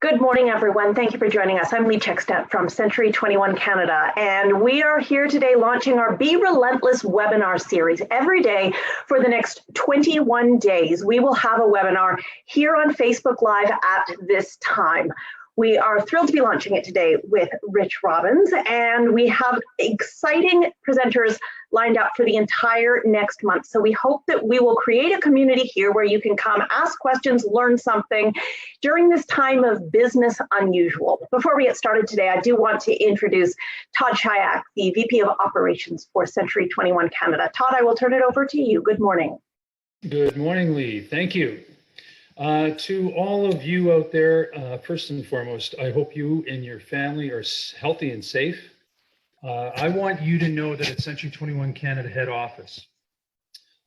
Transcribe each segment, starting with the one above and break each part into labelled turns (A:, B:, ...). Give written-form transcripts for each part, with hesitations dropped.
A: Good morning, everyone. Thank you for joining us. I'm Lee Checkstedt from Century 21 Canada, and we are here today launching our Be Relentless Webinar series. Every day for the next 21 days, we will have a webinar here on Facebook Live at this time. We are thrilled to be launching it today with Robbins, and we have exciting presenters lined up for the entire next month. So we hope that we will create a community here where you can come ask questions, learn something during this time of business unusual. Before we get started today, I do want to introduce Todd Chyak, the VP of Operations for Century 21 Canada. Todd, I will turn it over to you. Good morning.
B: Good morning, Lee. Thank you. To all of you out there, first and foremost, I hope you and your family are healthy and safe. I want you to know that at Century 21 Canada head office,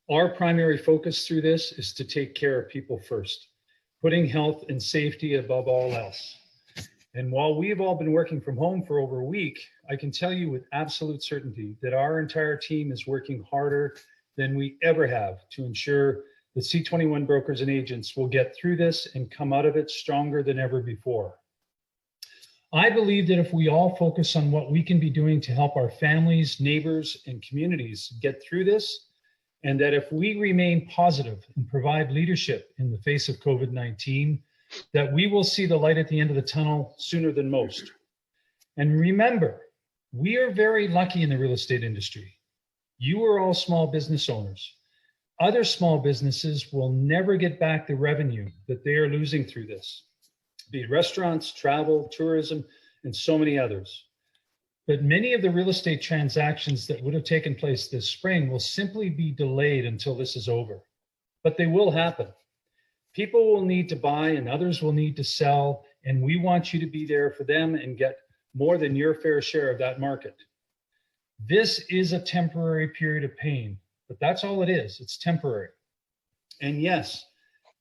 B: our primary focus through this is to take care of people first, putting health and safety above all else. And while we've all been working from home for over a week, I can tell you with absolute certainty that our entire team is working harder than we ever have to ensure the C21 brokers and agents will get through this and come out of it stronger than ever before. I believe that if we all focus on what we can be doing to help our families, neighbors, and communities get through this, and that if we remain positive and provide leadership in the face of COVID-19, that we will see the light at the end of the tunnel sooner than most. And remember, we are very lucky in the real estate industry. You are all small business owners. Other small businesses will never get back the revenue that they are losing through this, be it restaurants, travel, tourism, and so many others. But many of the real estate transactions that would have taken place this spring will simply be delayed until this is over. But they will happen. People will need to buy and others will need to sell, and we want you to be there for them and get more than your fair share of that market. This is a temporary period of pain. But that's all it is. It's temporary. And yes,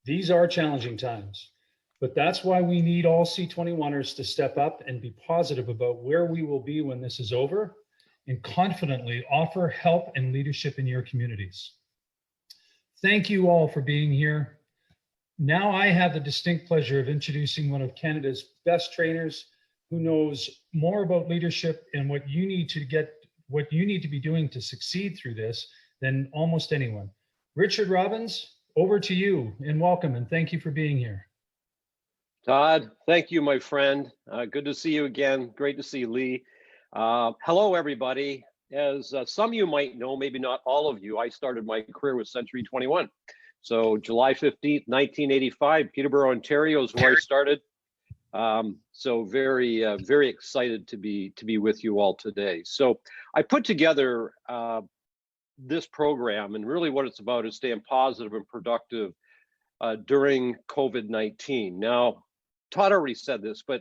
B: these are challenging times, but that's why we need all C21ers to step up and be positive about where we will be when this is over and confidently offer help and leadership in your communities. Thank you all for being here. Now I have the distinct pleasure of introducing one of Canada's best trainers who knows more about leadership and what you need to be doing to succeed through this than almost anyone. Robbins, over to you, and welcome, and thank you for being here.
C: Todd, thank you, my friend. Good to see you again. Great to see Lee. Hello, everybody. As some of you might know, maybe not all of you, I started my career with Century 21. So July 15th, 1985, Peterborough, Ontario is where I started. So very excited to be with you all today. So I put together this program, and really what it's about is staying positive and productive during COVID-19. Now, Todd already said this, but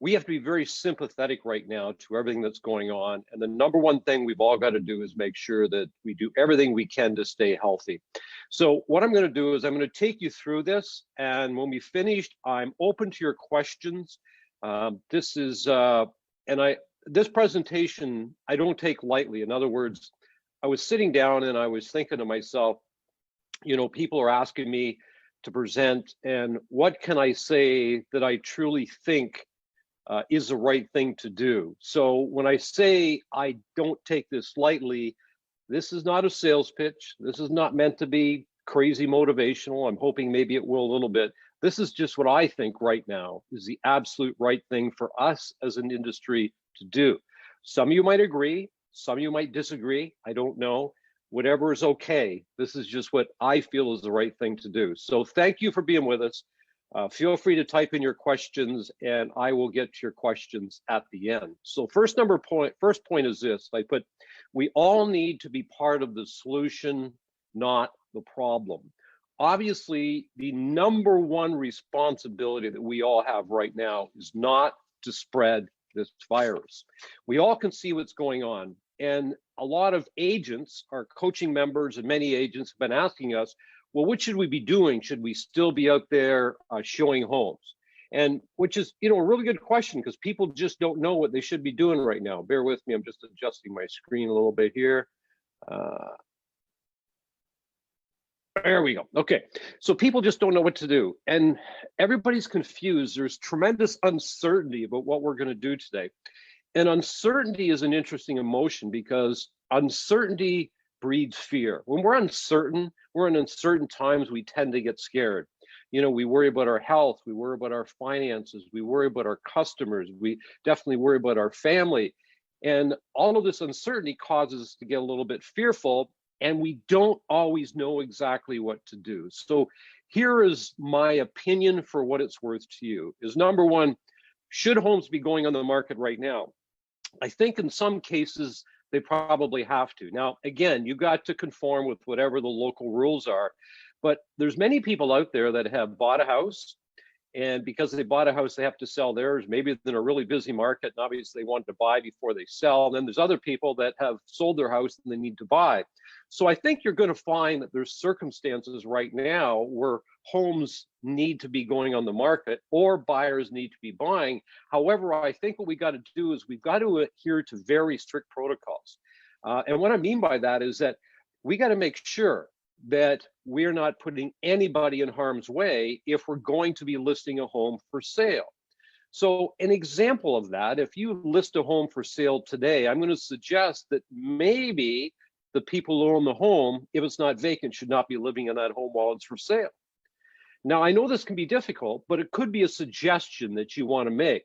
C: we have to be very sympathetic right now to everything that's going on. And the number one thing we've all got to do is make sure that we do everything we can to stay healthy. So what I'm going to do is I'm going to take you through this. And when we finished, I'm open to your questions. This presentation, I don't take lightly. In other words, I was sitting down and I was thinking to myself, you know, people are asking me to present, and what can I say that I truly think is the right thing to do? So when I say I don't take this lightly, this is not a sales pitch. This is not meant to be crazy motivational. I'm hoping maybe it will a little bit. This is just what I think right now is the absolute right thing for us as an industry to do. Some of you might agree. Some of you might disagree. I don't know. Whatever is okay. This is just what I feel is the right thing to do. So thank you for being with us. Feel free to type in your questions and I will get to your questions at the end. So first point is this. I put, we all need to be part of the solution, not the problem. Obviously, the number one responsibility that we all have right now is not to spread this virus. We all can see what's going on. And a lot of agents, our coaching members and many agents have been asking us, well, what should we be doing? Should we still be out there showing homes? And which is, you know, a really good question because people just don't know what they should be doing right now. Bear with me, I'm just adjusting my screen a little bit here. There we go. Okay. So people just don't know what to do. And everybody's confused. There's tremendous uncertainty about what we're going to do today. And uncertainty is an interesting emotion because uncertainty breeds fear. When we're uncertain, we're in uncertain times, we tend to get scared. You know, we worry about our health, we worry about our finances, we worry about our customers, we definitely worry about our family. And all of this uncertainty causes us to get a little bit fearful, and we don't always know exactly what to do. So here is my opinion for what it's worth to you is number one, should homes be going on the market right now? I think in some cases they probably have to. Now, again, you got to conform with whatever the local rules are, but there's many people out there that have bought a house, and because they bought a house, they have to sell theirs. Maybe it's in a really busy market, and obviously they want to buy before they sell. And then there's other people that have sold their house and they need to buy. So I think you're going to find that there's circumstances right now where homes need to be going on the market or buyers need to be buying. However, I think what we got to do is we've got to adhere to very strict protocols. And what I mean by that is that we got to make sure that we're not putting anybody in harm's way if we're going to be listing a home for sale. So an example of that, if you list a home for sale today, I'm going to suggest that maybe the people who own the home, if it's not vacant, should not be living in that home while it's for sale. Now, I know this can be difficult, but it could be a suggestion that you want to make.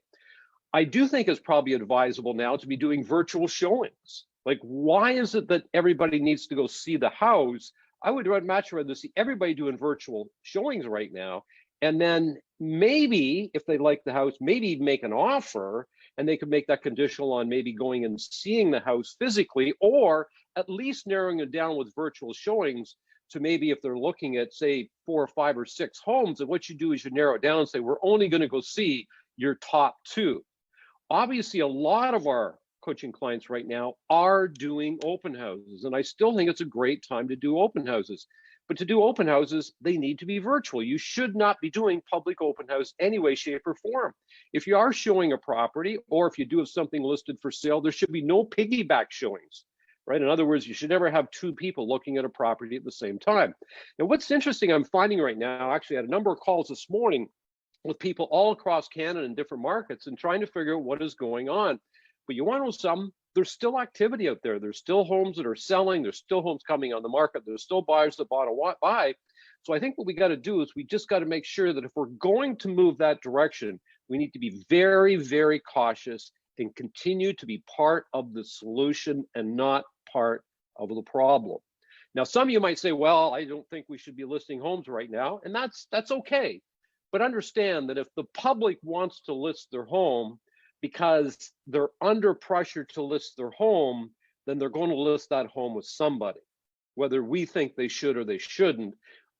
C: I do think it's probably advisable now to be doing virtual showings. Like, why is it that everybody needs to go see the house? I would much rather see everybody doing virtual showings right now. And then maybe if they like the house, maybe make an offer, and they could make that conditional on maybe going and seeing the house physically, or at least narrowing it down with virtual showings to maybe if they're looking at, say, 4 or 5 or 6 homes, and what you do is you narrow it down and say, we're only going to go see your top 2. Obviously, a lot of our coaching clients right now are doing open houses, and I still think it's a great time to do open houses. But to do open houses, they need to be virtual. You should not be doing public open house any way, shape, or form. If you are showing a property, or if you do have something listed for sale, there should be no piggyback showings, right? In other words, you should never have 2 people looking at a property at the same time. And what's interesting, I'm finding right now, actually I had a number of calls this morning with people all across Canada in different markets and trying to figure out what is going on. But you want to know something? There's still activity out there. There's still homes that are selling. There's still homes coming on the market. There's still buyers that bought to buy. So I think what we got to do is we just got to make sure that if we're going to move that direction, we need to be very, very cautious and continue to be part of the solution and not part of the problem. Now, some of you might say, well, I don't think we should be listing homes right now. And that's okay. But understand that if the public wants to list their home, because they're under pressure to list their home, then they're going to list that home with somebody. Whether we think they should or they shouldn't,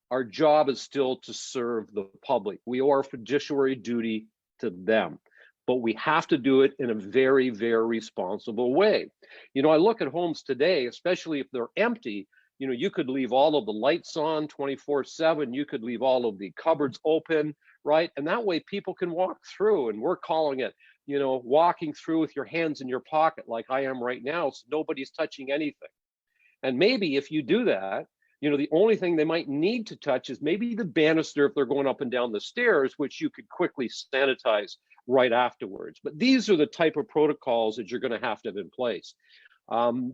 C: our job is still to serve the public. We owe our fiduciary duty to them, but we have to do it in a very, very responsible way. You know, I look at homes today, especially if they're empty, you know, you could leave all of the lights on 24/7, you could leave all of the cupboards open, right? And that way people can walk through, and we're calling it, you know, walking through with your hands in your pocket like I am right now, so nobody's touching anything. And maybe if you do that, you know, the only thing they might need to touch is maybe the banister if they're going up and down the stairs, which you could quickly sanitize right afterwards. But these are the type of protocols that you're going to have in place.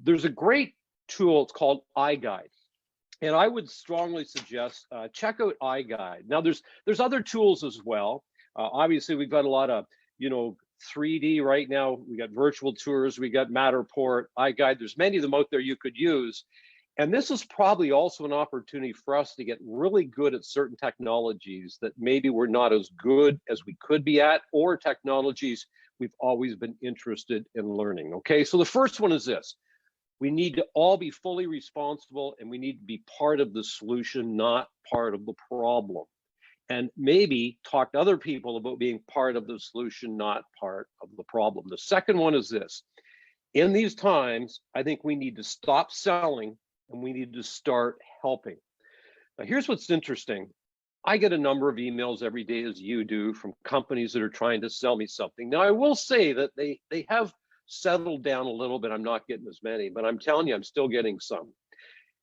C: There's a great tool, it's called iGuide. And I would strongly suggest check out iGuide. Now, there's other tools as well. Obviously, we've got a lot of, you know, 3D right now. We got virtual tours, we got Matterport, iGuide. There's many of them out there you could use. And this is probably also an opportunity for us to get really good at certain technologies that maybe we're not as good as we could be at, or technologies we've always been interested in learning. Okay, so the first one is this. We need to all be fully responsible, and we need to be part of the solution, not part of the problem. And maybe talk to other people about being part of the solution, not part of the problem. The second one is this. In these times, I think we need to stop selling and we need to start helping. Now, here's what's interesting. I get a number of emails every day, as you do, from companies that are trying to sell me something. Now, I will say that they have settled down a little bit. I'm not getting as many, but I'm telling you, I'm still getting some.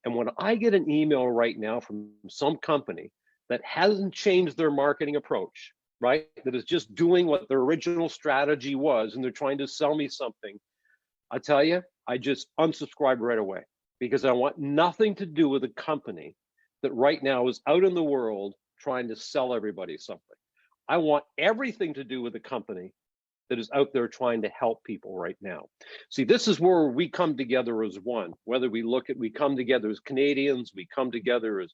C: And when I get an email right now from some company that hasn't changed their marketing approach, right, that is just doing what their original strategy was, and they're trying to sell me something, I tell you, I just unsubscribe right away, because I want nothing to do with a company that right now is out in the world trying to sell everybody something. I want everything to do with a company that is out there trying to help people right now. See, this is where we come together as one. Whether we come together as Canadians, we come together as,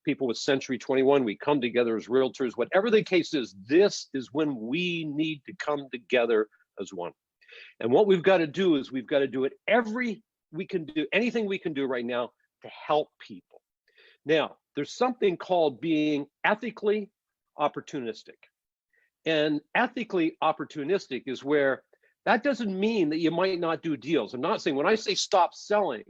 C: people with Century 21, we come together as realtors, whatever the case is, this is when we need to come together as one. And what we've got to do is we've got to do it anything we can do right now to help people. Now, there's something called being ethically opportunistic. And ethically opportunistic is where that doesn't mean that you might not do deals. I'm not saying, when I say stop selling,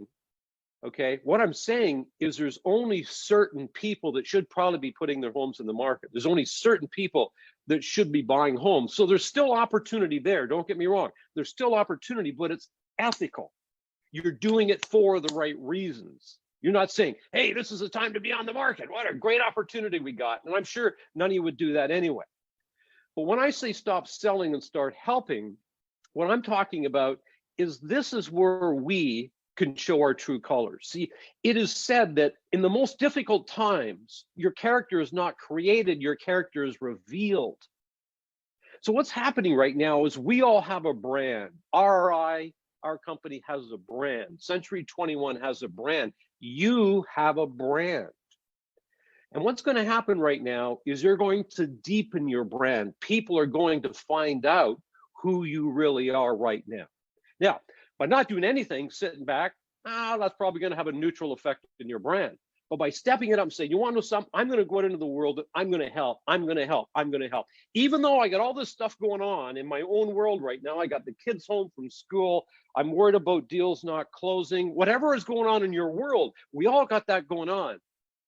C: okay, what I'm saying is there's only certain people that should probably be putting their homes in the market. There's only certain people that should be buying homes. So there's still opportunity there. Don't get me wrong. There's still opportunity, but it's ethical. You're doing it for the right reasons. You're not saying, hey, this is the time to be on the market. What a great opportunity we got. And I'm sure none of you would do that anyway. But when I say stop selling and start helping, what I'm talking about is this is where we can show our true colors. See, it is said that in the most difficult times, your character is not created, your character is revealed. So what's happening right now is we all have a brand. RRI, our company, has a brand. Century 21 has a brand. You have a brand. And what's going to happen right now is you're going to deepen your brand. People are going to find out who you really are right now. Now, by not doing anything, sitting back, that's probably going to have a neutral effect in your brand. But by stepping it up and saying, you want to know something? I'm going to go out into the world. I'm going to help. I'm going to help. I'm going to help. Even though I got all this stuff going on in my own world right now, I got the kids home from school. I'm worried about deals not closing. Whatever is going on in your world, we all got that going on.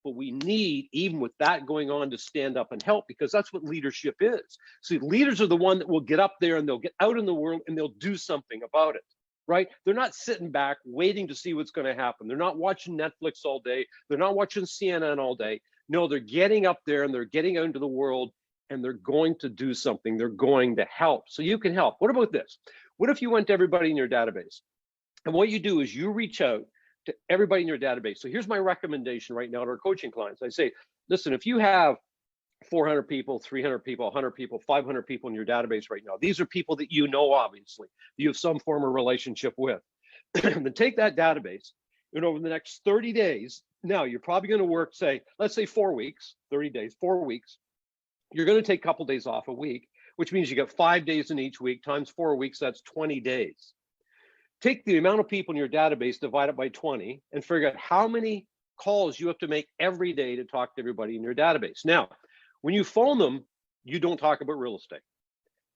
C: But we need, even with that going on, to stand up and help, because that's what leadership is. See, leaders are the one that will get up there and they'll get out in the world and they'll do something about it, right? They're not sitting back waiting to see what's going to happen. They're not watching Netflix all day. They're not watching CNN all day. No, they're getting up there and they're getting out into the world and they're going to do something. They're going to help. So you can help. What about this? What if you went to everybody in your database? And what you do is you reach out to everybody in your database. So here's my recommendation right now to our coaching clients. I say, listen, if you have 400 people, 300 people, 100 people, 500 people in your database right now, these are people that you know, obviously, you have some form of relationship with. Then take that database, and over the next 30 days, now you're probably going to work, let's say 4 weeks, 30 days, 4 weeks. You're going to take a couple days off a week, which means you get 5 days in each week times 4 weeks, that's 20 days. Take the amount of people in your database, divide it by 20, and figure out how many calls you have to make every day to talk to everybody in your database. Now, when you phone them, you don't talk about real estate.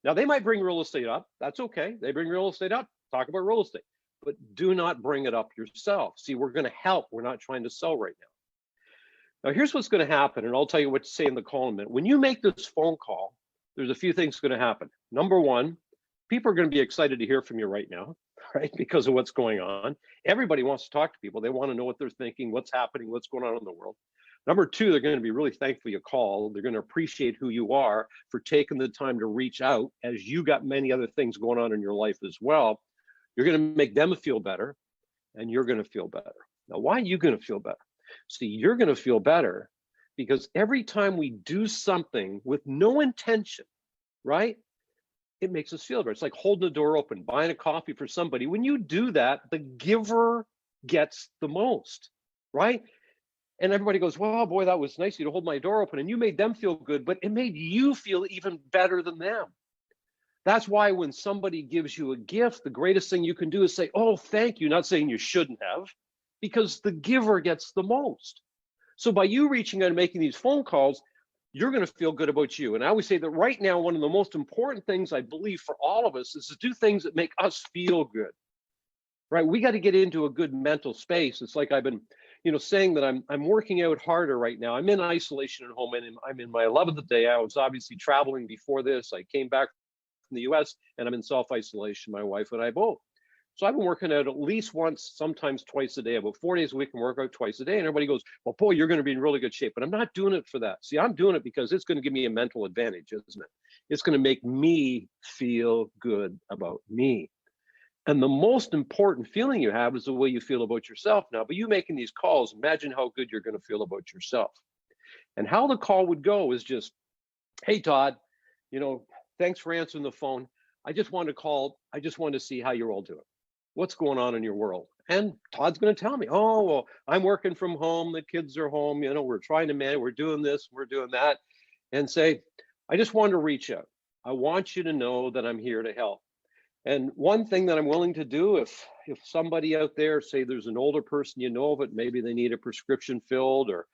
C: Now, they might bring real estate up. That's okay. They bring real estate up, talk about real estate, but do not bring it up yourself. See, we're going to help. We're not trying to sell right now. Now, here's what's going to happen, and I'll tell you what to say in the call in a minute. When you make this phone call, there's a few things going to happen. Number one, people are going to be excited to hear from you right now, right? Because of what's going on. Everybody wants to talk to people. They want to know what they're thinking, what's happening, what's going on in the world. Number two, they're going to be really thankful you called. They're going to appreciate who you are for taking the time to reach out, as you got many other things going on in your life as well. You're going to make them feel better, and you're going to feel better. Now, why are you going to feel better? See, you're going to feel better because every time we do something with no intention, right? It makes us feel better. It's like holding the door open, buying a coffee for somebody. When you do that, the giver gets the most, right? And everybody goes, well, boy, that was nice of you to hold my door open. And you made them feel good, but it made you feel even better than them. That's why when somebody gives you a gift, the greatest thing you can do is say, oh, thank you. Not saying you shouldn't have, because the giver gets the most. So by you reaching out and making these phone calls, you're going to feel good about you. And I always say that right now, one of the most important things I believe for all of us is to do things that make us feel good, right? We got to get into a good mental space. It's like I've been, saying that I'm working out harder right now. I'm in isolation at home, and I'm in my 11th day. I was obviously traveling before this. I came back from the US and I'm in self-isolation, my wife and I both. So I've been working out at least once, sometimes twice a day, about 4 days a week and work out twice a day. And everybody goes, well, boy, you're going to be in really good shape. But I'm not doing it for that. See, I'm doing it because it's going to give me a mental advantage, isn't it? It's going to make me feel good about me. And the most important feeling you have is the way you feel about yourself now. But you making these calls, imagine how good you're going to feel about yourself. And how the call would go is just, hey, Todd, thanks for answering the phone. I just wanted to call. I just wanted to see how you're all doing. What's going on in your world? And Todd's going to tell me, oh, well, I'm working from home. The kids are home. We're trying to manage. We're doing this. We're doing that. And say, I just wanted to reach out. I want you to know that I'm here to help. And one thing that I'm willing to do, if somebody out there, say there's an older person of it, maybe they need a prescription filled, or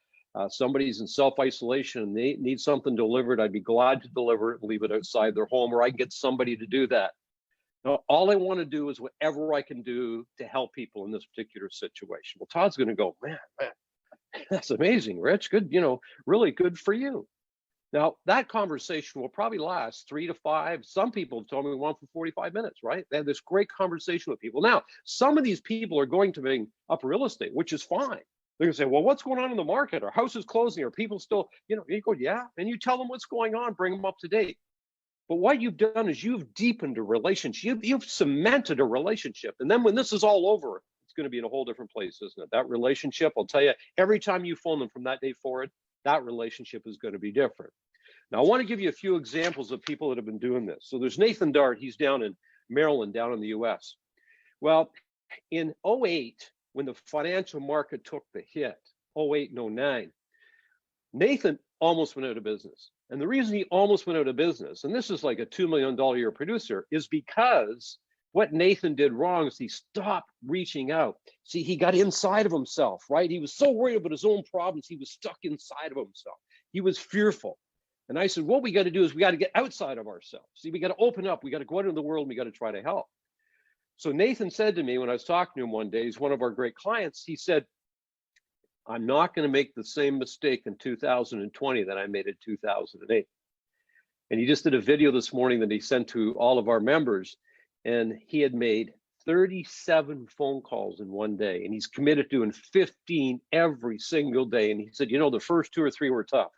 C: somebody's in self-isolation and they need something delivered, I'd be glad to deliver it and leave it outside their home, or I can get somebody to do that. Now, all I want to do is whatever I can do to help people in this particular situation. Well, Todd's going to go, man, that's amazing, Rich. Good, really good for you. Now, that conversation will probably last 3 to 5. Some people have told me we want for 45 minutes, right? They have this great conversation with people. Now, some of these people are going to bring up real estate, which is fine. They're going to say, well, what's going on in the market? Our house is closing. Are people still, you go, yeah. And you tell them what's going on, bring them up to date. But what you've done is you've deepened a relationship. You've cemented a relationship. And then when this is all over, it's going to be in a whole different place, isn't it? That relationship, I'll tell you, every time you phone them from that day forward, that relationship is going to be different. Now, I want to give you a few examples of people that have been doing this. So there's Nathan Dart. He's down in Maryland, down in the US. Well, in 2008, when the financial market took the hit, 2008 and 2009, Nathan almost went out of business. And the reason he almost went out of business, and this is like a $2 million a year producer, is because what Nathan did wrong is he stopped reaching out. See, he got inside of himself, right? He was so worried about his own problems, he was stuck inside of himself. He was fearful. And I said, what we got to do is we got to get outside of ourselves. See, we got to open up. We got to go out into the world and we got to try to help. So Nathan said to me when I was talking to him one day, he's one of our great clients, he said, I'm not going to make the same mistake in 2020 that I made in 2008. And he just did a video this morning that he sent to all of our members, and he had made 37 phone calls in one day, and he's committed to doing 15 every single day. And he said, the first 2 or 3 were tough,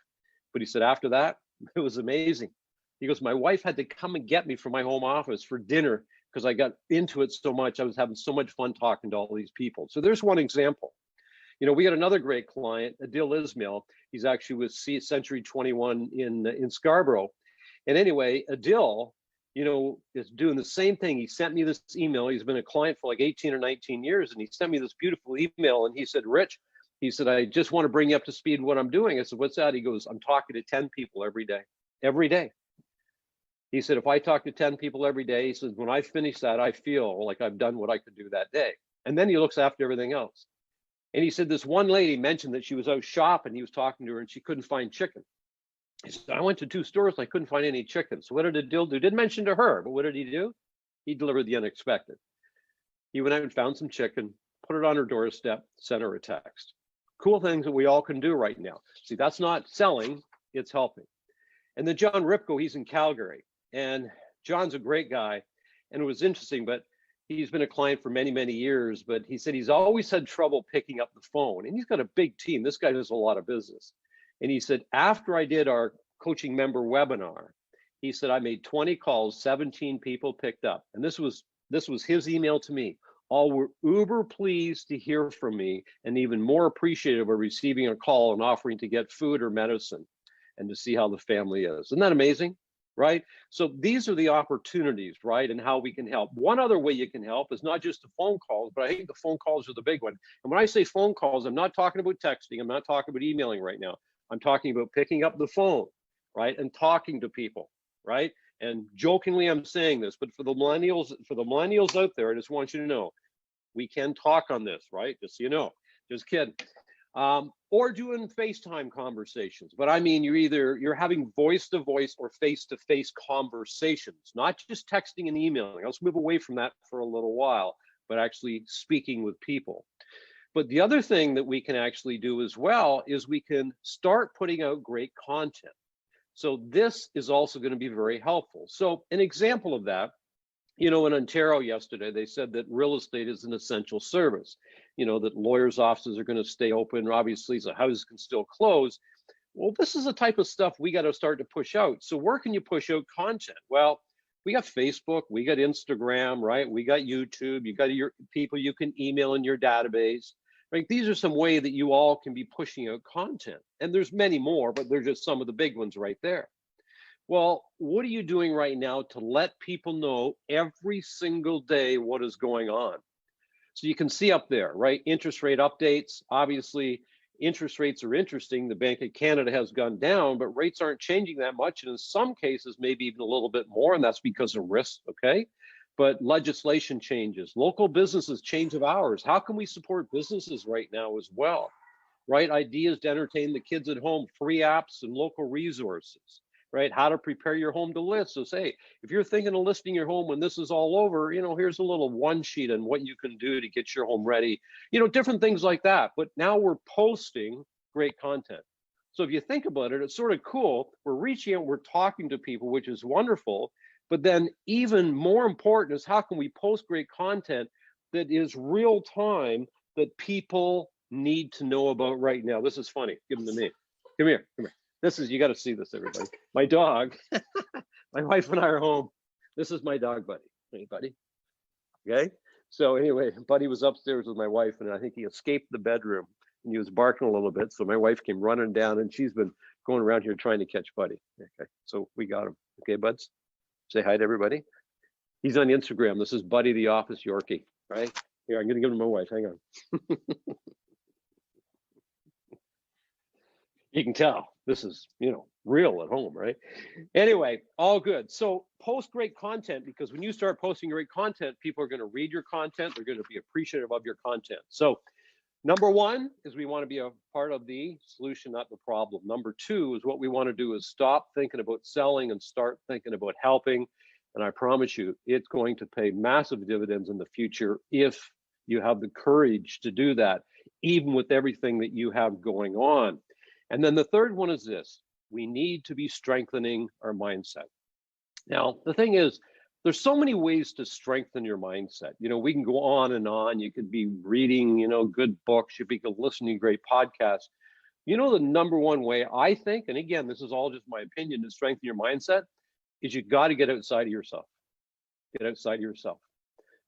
C: but he said after that, it was amazing. He goes, my wife had to come and get me from my home office for dinner because I got into it so much. I was having so much fun talking to all these people. So there's one example. We got another great client, Adil Ismail. He's actually with Century 21 in Scarborough. And anyway, Adil, is doing the same thing. He sent me this email. He's been a client for like 18 or 19 years. And he sent me this beautiful email. And he said, Rich, he said, I just want to bring you up to speed what I'm doing. I said, what's that? He goes, I'm talking to 10 people every day. Every day. He said, if I talk to 10 people every day, he says, when I finish that, I feel like I've done what I could do that day. And then he looks after everything else. And he said this one lady mentioned that she was out shopping. He was talking to her and she couldn't find chicken. He said, I went to 2 stores and I couldn't find any chicken. So what did Adil do? Didn't mention to her, but what did he do? He delivered the unexpected. He went out and found some chicken, put it on her doorstep, sent her a text. Cool things that we all can do right now. See, that's not selling, it's helping. And then John Ripko, he's in Calgary. And John's a great guy. And it was interesting, but he's been a client for many, many years, but he said he's always had trouble picking up the phone. And he's got a big team. This guy does a lot of business. And he said, after I did our coaching member webinar, he said, I made 20 calls, 17 people picked up. And this was his email to me. All were uber pleased to hear from me and even more appreciative of receiving a call and offering to get food or medicine and to see how the family is. Isn't that amazing? Right? So these are the opportunities, right? And how we can help. One other way you can help is not just the phone calls, but I think the phone calls are the big one. And when I say phone calls, I'm not talking about texting. I'm not talking about emailing right now. I'm talking about picking up the phone, right? And talking to people, right? And jokingly, I'm saying this, but for the millennials out there, I just want you to know, we can talk on this, right? Just so you know, just kidding. Or doing FaceTime conversations. But I mean, you're having voice-to-voice or face-to-face conversations, not just texting and emailing. Let's move away from that for a little while, but actually speaking with people. But the other thing that we can actually do as well is we can start putting out great content. So this is also going to be very helpful. So an example of that You know, in Ontario yesterday, they said that real estate is an essential service, you know, that lawyers' offices are going to stay open, obviously, so houses can still close. Well, this is the type of stuff we got to start to push out. So where can you push out content? Well, we got Facebook, we got Instagram, right? We got YouTube, you got your people you can email in your database, right? These are some way that you all can be pushing out content. And there's many more, but they're just some of the big ones right there. Well, what are you doing right now to let people know every single day what is going on? So you can see up there, right? Interest rate updates. Obviously, interest rates are interesting. The Bank of Canada has gone down, but rates aren't changing that much. And in some cases, maybe even a little bit more. And that's because of risk, okay? But legislation changes. Local businesses, change of hours. How can we support businesses right now as well? Right? Ideas to entertain the kids at home, free apps and local resources. Right? How to prepare your home to list. So say, if you're thinking of listing your home when this is all over, you know, here's a little one sheet on what you can do to get your home ready, you know, different things like that. But now we're posting great content. So if you think about it, it's sort of cool. We're reaching out, we're talking to people, which is wonderful. But then even more important is how can we post great content that is real time that people need to know about right now. This is funny. Give them to me. Come here, come here. This is, you got to see this, everybody. My dog, my wife and I are home. This is my dog, Buddy. Hey, Buddy. Okay. So anyway, Buddy was upstairs with my wife, and I think he escaped the bedroom, and he was barking a little bit. So my wife came running down, and she's been going around here trying to catch Buddy. Okay. So we got him. Okay, buds. Say hi to everybody. He's on Instagram. This is Buddy the Office Yorkie. Right here, I'm going to give him to my wife. Hang on. You can tell this is, you know, real at home, right? Anyway, all good. So post great content, because when you start posting great content, people are going to read your content. They're going to be appreciative of your content. So number one is we want to be a part of the solution, not the problem. Number two is what we want to do is stop thinking about selling and start thinking about helping. And I promise you, it's going to pay massive dividends in the future if you have the courage to do that, even with everything that you have going on. And then the third one is this: we need to be strengthening our mindset. Now, the thing is, there's so many ways to strengthen your mindset. You know, we can go on and on. You could be reading, you know, good books. You could be listening to great podcasts. You know, the number one way I think, and again, this is all just my opinion, to strengthen your mindset is you got to get outside of yourself. Get outside of yourself.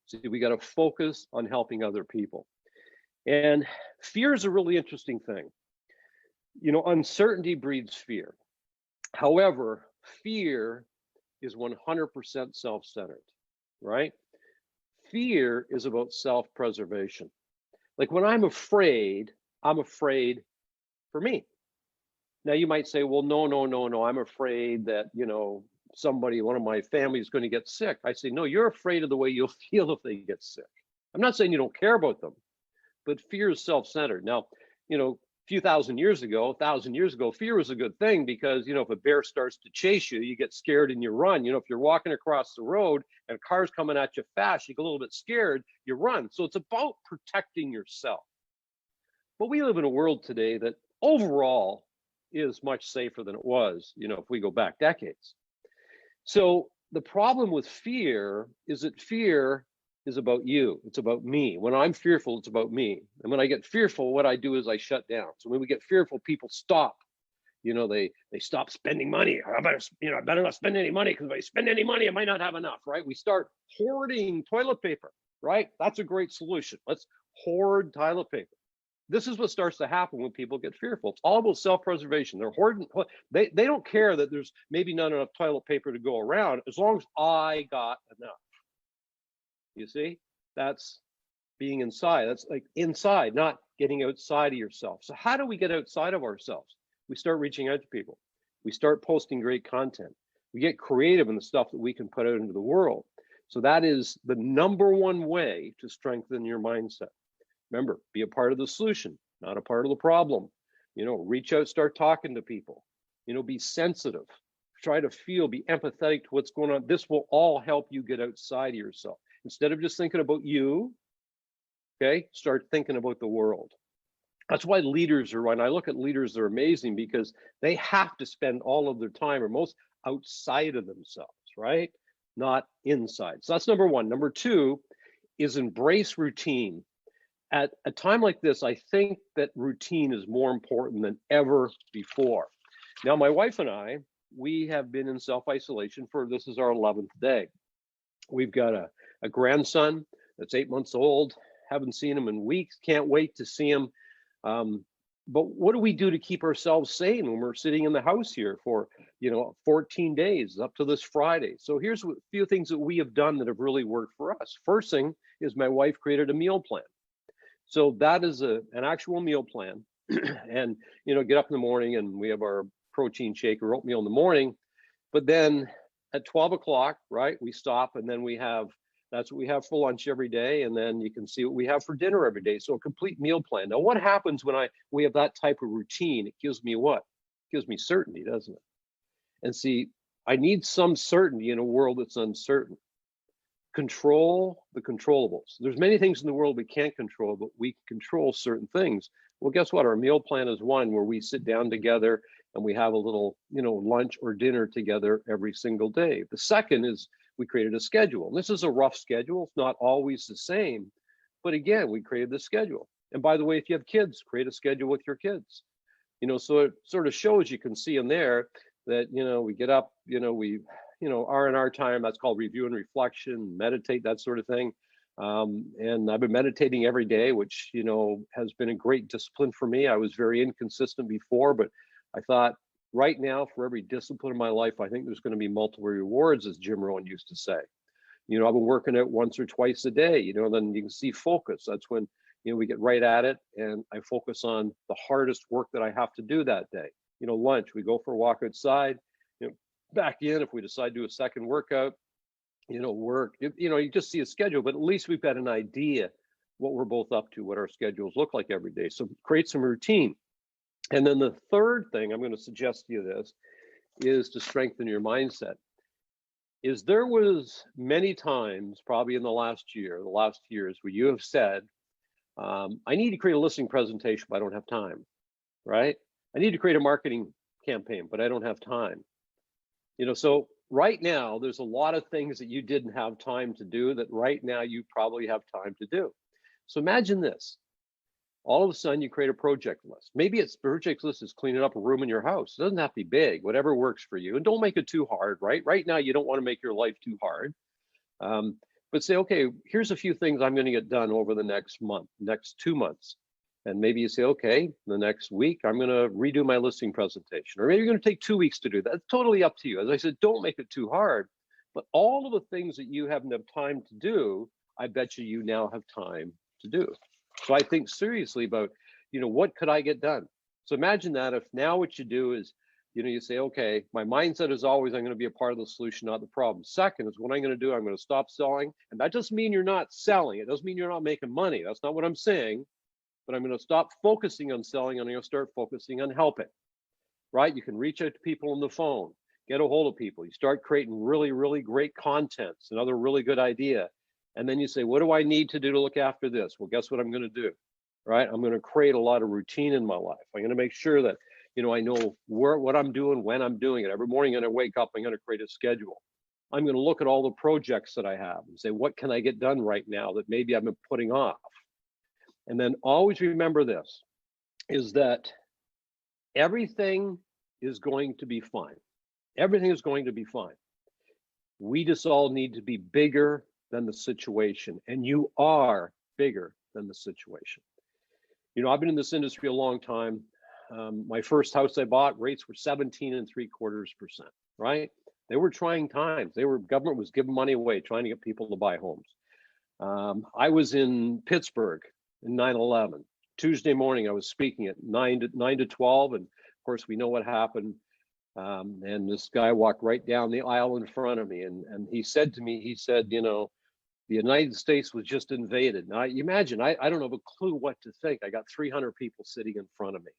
C: So we got to focus on helping other people. And fear is a really interesting thing. You know, uncertainty breeds fear. However, fear is 100% self-centered, right? Fear is about self-preservation. Like when I'm afraid for me. Now you might say, well, no, I'm afraid that, you know, one of my family is going to get sick. I say, no, you're afraid of the way you'll feel if they get sick. I'm not saying you don't care about them, but fear is self-centered. Now, you know, a thousand years ago, fear was a good thing because, you know, if a bear starts to chase you, you get scared and you run. You know, if you're walking across the road and a car's coming at you fast, you get a little bit scared, you run. So it's about protecting yourself. But we live in a world today that overall is much safer than it was, you know, if we go back decades. So the problem with fear is that fear is about you. It's about me. When I'm fearful, it's about me. And when I get fearful, what I do is I shut down. So when we get fearful, people stop. You know, they stop spending money. I better not spend any money, because if I spend any money, I might not have enough, right? We start hoarding toilet paper, right? That's a great solution. Let's hoard toilet paper. This is what starts to happen when people get fearful. It's all about self-preservation. They're hoarding. They don't care that there's maybe not enough toilet paper to go around, as long as I got enough. You see, that's being inside. That's like inside, not getting outside of yourself. So how do we get outside of ourselves? We start reaching out to people. We start posting great content. We get creative in the stuff that we can put out into the world. So that is the number one way to strengthen your mindset. Remember, be a part of the solution, not a part of the problem. You know, reach out, start talking to people. You know, be sensitive. Try to feel, be empathetic to what's going on. This will all help you get outside of yourself. Instead of just thinking about you, okay, start thinking about the world. That's why leaders are, when I look at leaders, they're amazing, because they have to spend all of their time or most outside of themselves, right? not inside. So that's number one. Number two is embrace routine. At a time like this, I think that routine is more important than ever before. Now, my wife and I, we have been in self-isolation for, this is our 11th day. We've got a grandson that's 8 months old, haven't seen him in weeks, can't wait to see him. But what do we do to keep ourselves sane when we're sitting in the house here for, 14 days up to this Friday? So here's a few things that we have done that have really worked for us. First thing is my wife created a meal plan. So that is an actual meal plan. And, get up in the morning and we have our protein shake or oatmeal in the morning. But then at 12 o'clock, right, we stop and then that's what we have for lunch every day. And then you can see what we have for dinner every day. So a complete meal plan. Now, what happens when we have that type of routine? It gives me what? It gives me certainty, doesn't it? And see, I need some certainty in a world that's uncertain. Control the controllables. There's many things in the world we can't control, but we can control certain things. Well, guess what? Our meal plan is one where we sit down together and we have a little, lunch or dinner together every single day. The second is we created a schedule. And this is a rough schedule. It's not always the same, but again, we created the schedule. And by the way, if you have kids, create a schedule with your kids. So it sort of shows, you can see in there that, we get up, we R&R time, that's called review and reflection, meditate, that sort of thing. And I've been meditating every day, which, has been a great discipline for me. I was very inconsistent before, but I thought right now for every discipline in my life, I think there's going to be multiple rewards, as Jim Rohn used to say. I've been working out once or twice a day, then you can see focus. That's when, we get right at it and I focus on the hardest work that I have to do that day. Lunch, we go for a walk outside, back in if we decide to do a second workout, work, you just see a schedule, but at least we've got an idea what we're both up to, what our schedules look like every day. So create some routine. And then the third thing I'm going to suggest to you this is to strengthen your mindset. There was many times, probably in the last years, where you have said, I need to create a listing presentation, but I don't have time, right? I need to create a marketing campaign, but I don't have time. So right now, there's a lot of things that you didn't have time to do that right now you probably have time to do. So imagine this. All of a sudden you create a project list. Maybe it's project list is cleaning up a room in your house. It doesn't have to be big, whatever works for you. And don't make it too hard, right? Right now, you don't want to make your life too hard. But say, okay, here's a few things I'm going to get done over the next month, next 2 months. And maybe you say, okay, the next week, I'm going to redo my listing presentation. Or maybe you're going to take 2 weeks to do that. It's totally up to you. As I said, don't make it too hard. But all of the things that you haven't had time to do, I bet you now have time to do. So I think seriously about, what could I get done? So imagine that if now what you do is, you say, okay, my mindset is always, I'm going to be a part of the solution, not the problem. Second is what I'm going to do, I'm going to stop selling. And that doesn't mean you're not selling. It doesn't mean you're not making money. That's not what I'm saying. But I'm going to stop focusing on selling and I'm going to start focusing on helping, right? You can reach out to people on the phone, get a hold of people. You start creating really, really great content. It's another really good idea. And then you say, what do I need to do to look after this? Well, guess what I'm going to do, right? I'm going to create a lot of routine in my life. I'm going to make sure that, I know what I'm doing, when I'm doing it. Every morning when I wake up, I'm going to create a schedule. I'm going to look at all the projects that I have and say, what can I get done right now that maybe I've been putting off? And then always remember this, is that everything is going to be fine. Everything is going to be fine. We just all need to be bigger than the situation. And you are bigger than the situation. I've been in this industry a long time. My first house I bought, rates were 17.75%, right? They were trying times. Government was giving money away, trying to get people to buy homes. I was in Pittsburgh in 9/11. Tuesday morning, I was speaking at 9 to 12. And of course, we know what happened. And this guy walked right down the aisle in front of me. And he said to me, the United States was just invaded. Now, you imagine, I don't have a clue what to think. I got 300 people sitting in front of me.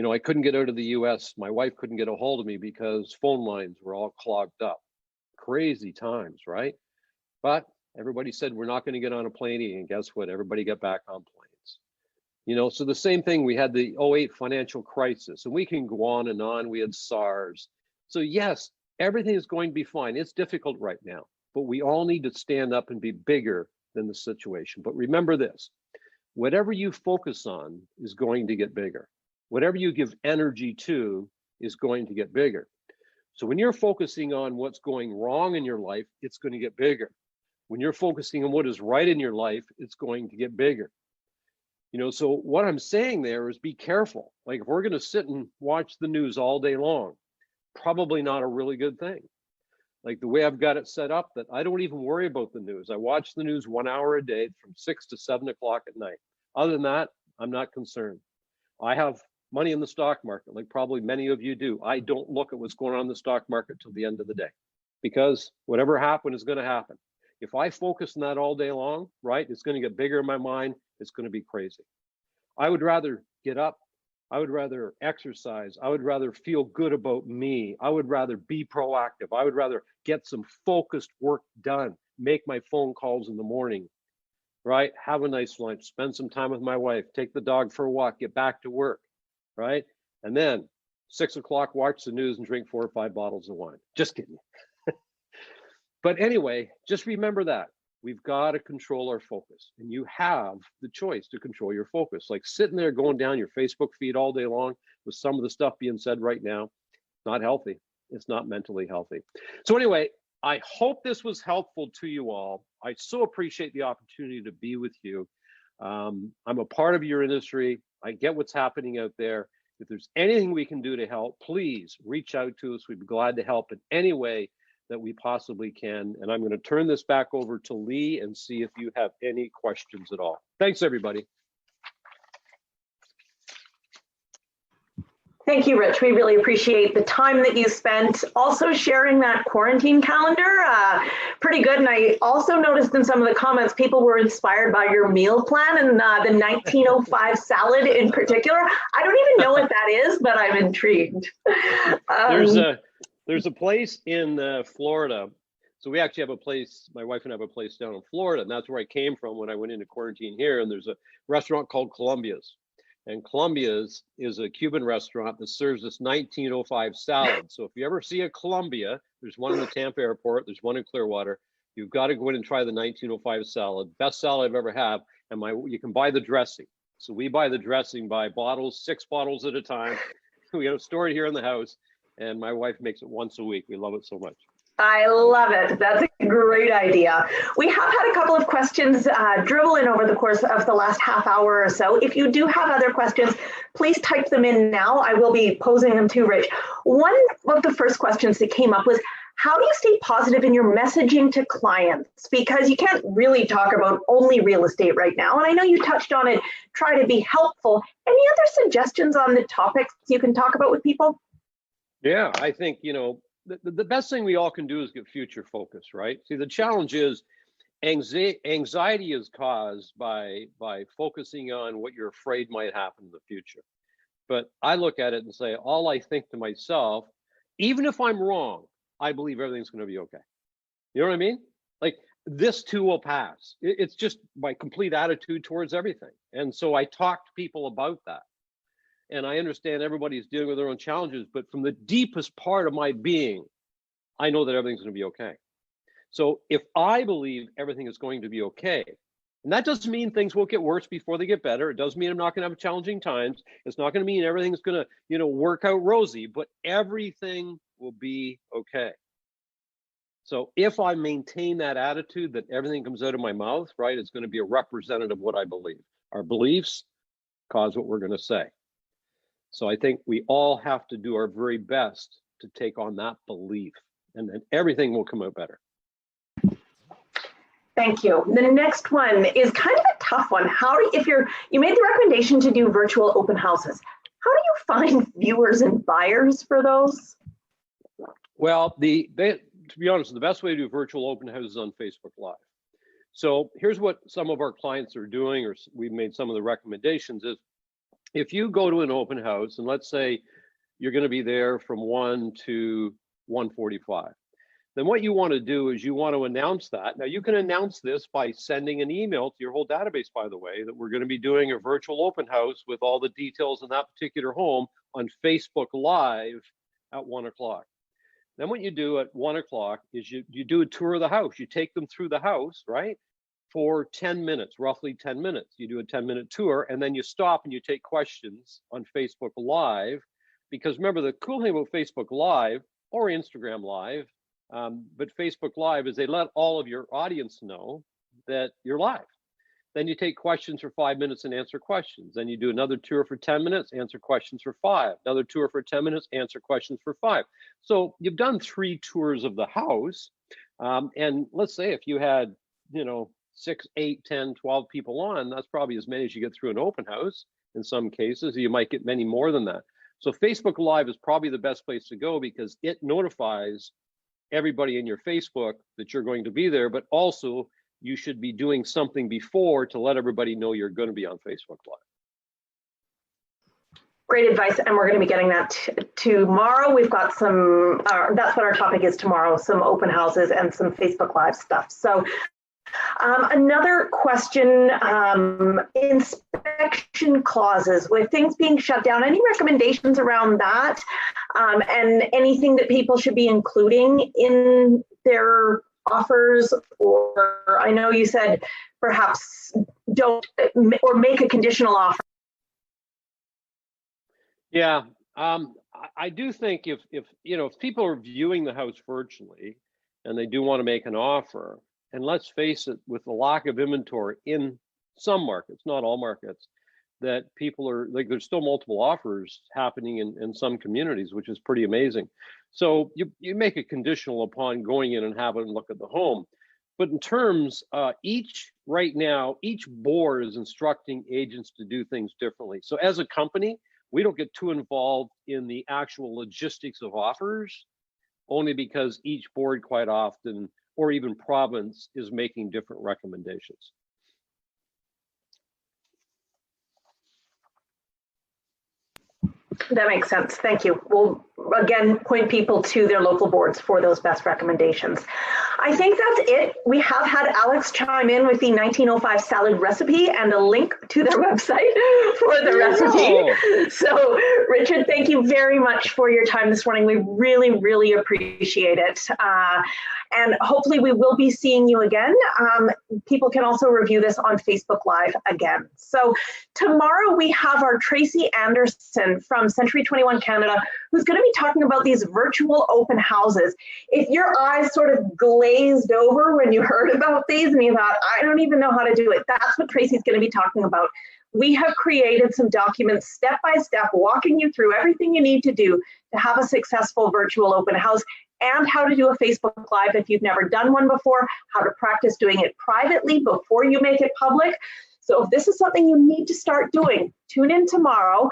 C: I couldn't get out of the US. My wife couldn't get a hold of me because phone lines were all clogged up. Crazy times, right? But everybody said, we're not going to get on a plane. And guess what? Everybody got back on planes. So the same thing, we had the 2008 financial crisis, and we can go on and on. We had SARS. So yes, Everything is going to be fine. It's difficult right now, but we all need to stand up and be bigger than the situation. But remember this, whatever you focus on is going to get bigger. Whatever you give energy to is going to get bigger. So when you're focusing on what's going wrong in your life, it's going to get bigger. When you're focusing on what is right in your life, it's going to get bigger. You know, so what I'm saying there is be careful. Like if we're going to sit and watch the news all day long, probably not a really good thing. Like the way I've got it set up, that I don't even worry about the news. I watch the news 1 hour a day from 6 to 7 o'clock at night. Other than that, I'm not concerned. I have money in the stock market, like probably many of you do. I don't look at what's going on in the stock market till the end of the day, because whatever happened is going to happen. If I focus on that all day long, right, it's going to get bigger in my mind. It's going to be crazy. I would rather get up. I would rather exercise. I would rather feel good about me. I would rather be proactive. I would rather get some focused work done, make my phone calls in the morning, right? Have a nice lunch, spend some time with my wife, take the dog for a walk, get back to work, right? And then 6 o'clock, watch the news and drink 4 or 5 bottles of wine. Just kidding. But anyway, just remember that. We've got to control our focus, and you have the choice to control your focus. Like sitting there going down your Facebook feed all day long with some of the stuff being said right now, not healthy. It's not mentally healthy. So anyway, I hope this was helpful to you all. I so appreciate the opportunity to be with you. I'm a part of your industry. I get what's happening out there. If there's anything we can do to help, please reach out to us. We'd be glad to help in any way that we possibly can. And I'm going to turn this back over to Lee and see if you have any questions at all. Thanks, everybody.
A: Thank you, Rich. We really appreciate the time that you spent also sharing that quarantine calendar. Pretty good. And I also noticed in some of the comments, people were inspired by your meal plan and the 1905 salad in particular. I don't even know what that is, but I'm intrigued.
C: There's a place in Florida. So we actually have a place, my wife and I have a place down in Florida, and that's where I came from when I went into quarantine here. And there's a restaurant called Columbia's. And Columbia's is a Cuban restaurant that serves this 1905 salad. So if you ever see a Columbia, there's one in the Tampa airport, there's one in Clearwater. You've got to go in and try the 1905 salad. Best salad I've ever had. And you can buy the dressing. So we buy the dressing by bottles, 6 bottles at a time. We have it stored here in the house. And my wife makes it once a week. We love it so much.
A: I love it. That's a great idea. We have had a couple of questions dribble in over the course of the last half hour or so. If you do have other questions, please type them in now. I will be posing them to Rich. One of the first questions that came up was, how do you stay positive in your messaging to clients? Because you can't really talk about only real estate right now. And I know you touched on it, try to be helpful. Any other suggestions on the topics you can talk about with people?
C: Yeah, I think, the best thing we all can do is get future focused, right? See, the challenge is anxiety is caused by focusing on what you're afraid might happen in the future. But I look at it and say, all I think to myself, even if I'm wrong, I believe everything's going to be okay. You know what I mean? Like, this too will pass. It's just my complete attitude towards everything. And so I talk to people about that. And I understand everybody's dealing with their own challenges, but from the deepest part of my being, I know that everything's going to be okay. So if I believe everything is going to be okay, and that doesn't mean things will get worse before they get better. It doesn't mean I'm not going to have challenging times. It's not going to mean everything's going to, work out rosy, but everything will be okay. So if I maintain that attitude that everything comes out of my mouth, right, it's going to be a representative of what I believe. Our beliefs cause what we're going to say. So I think we all have to do our very best to take on that belief, and then everything will come out better.
A: Thank you. The next one is kind of a tough one. If you made the recommendation to do virtual open houses, how do you find viewers and buyers for those?
C: Well, to be honest, the best way to do virtual open houses is on Facebook Live. So here's what some of our clients are doing, or we've made some of the recommendations is, if you go to an open house, and let's say you're going to be there from 1 to 1:45, then what you want to do is you want to announce that. Now, you can announce this by sending an email to your whole database, by the way, that we're going to be doing a virtual open house with all the details in that particular home on Facebook Live at 1 o'clock. Then what you do at 1 o'clock is you do a tour of the house. You take them through the house, right? For 10 minutes, roughly 10 minutes. You do a 10-minute tour, and then you stop and you take questions on Facebook Live. Because remember, the cool thing about Facebook Live or Instagram Live, but Facebook Live is they let all of your audience know that you're live. Then you take questions for 5 minutes and answer questions. Then you do another tour for 10 minutes, answer questions for 5. Another tour for 10 minutes, answer questions for 5. So you've done 3 tours of the house. And let's say if you had, 6, 8, 10, 12 people on, that's probably as many as you get through an open house. In some cases, you might get many more than that. So Facebook Live is probably the best place to go because it notifies everybody in your Facebook that you're going to be there, but also you should be doing something before to let everybody know you're going to be on Facebook Live.
A: Great advice, and we're going to be getting that tomorrow. We've got some, that's what our topic is tomorrow, some open houses and some Facebook Live stuff. So another question, inspection clauses, with things being shut down, any recommendations around that, and anything that people should be including in their offers? Or I know you said perhaps don't, or make a conditional offer.
C: Yeah, I do think if people are viewing the house virtually and they do want to make an offer, and let's face it, with the lack of inventory in some markets, not all markets, that people are like, there's still multiple offers happening in some communities, which is pretty amazing. So you make a conditional upon going in and having a look at the home. But in terms, right now, each board is instructing agents to do things differently. So as a company, we don't get too involved in the actual logistics of offers, only because each board quite often, or even province, is making different recommendations.
A: That makes sense. Thank you. We'll again point people to their local boards for those best recommendations. I think that's it. We have had Alex chime in with the 1905 salad recipe and a link to their website for the recipe. So Richard, thank you very much for your time this morning. We really, really appreciate it. And hopefully we will be seeing you again. People can also review this on Facebook Live again. So tomorrow we have our Tracy Anderson from Century 21 Canada, who's going to be talking about these virtual open houses. If your eyes sort of glazed over when you heard about these and you thought, I don't even know how to do it, that's what Tracy's going to be talking about. We have created some documents step by step, walking you through everything you need to do to have a successful virtual open house, and how to do a Facebook Live if you've never done one before, how to practice doing it privately before you make it public. So if this is something you need to start doing, tune in tomorrow.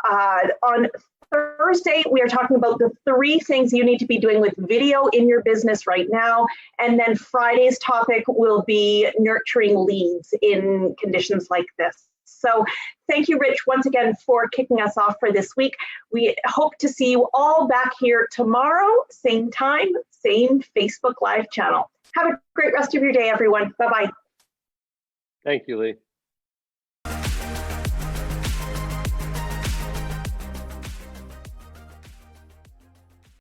A: On Thursday, we are talking about the 3 things you need to be doing with video in your business right now. And then Friday's topic will be nurturing leads in conditions like this. So thank you, Rich, once again for kicking us off for this week. We hope to see you all back here tomorrow, same time, same Facebook Live channel. Have a great rest of your day, everyone. Bye-bye.
C: Thank you, Lee.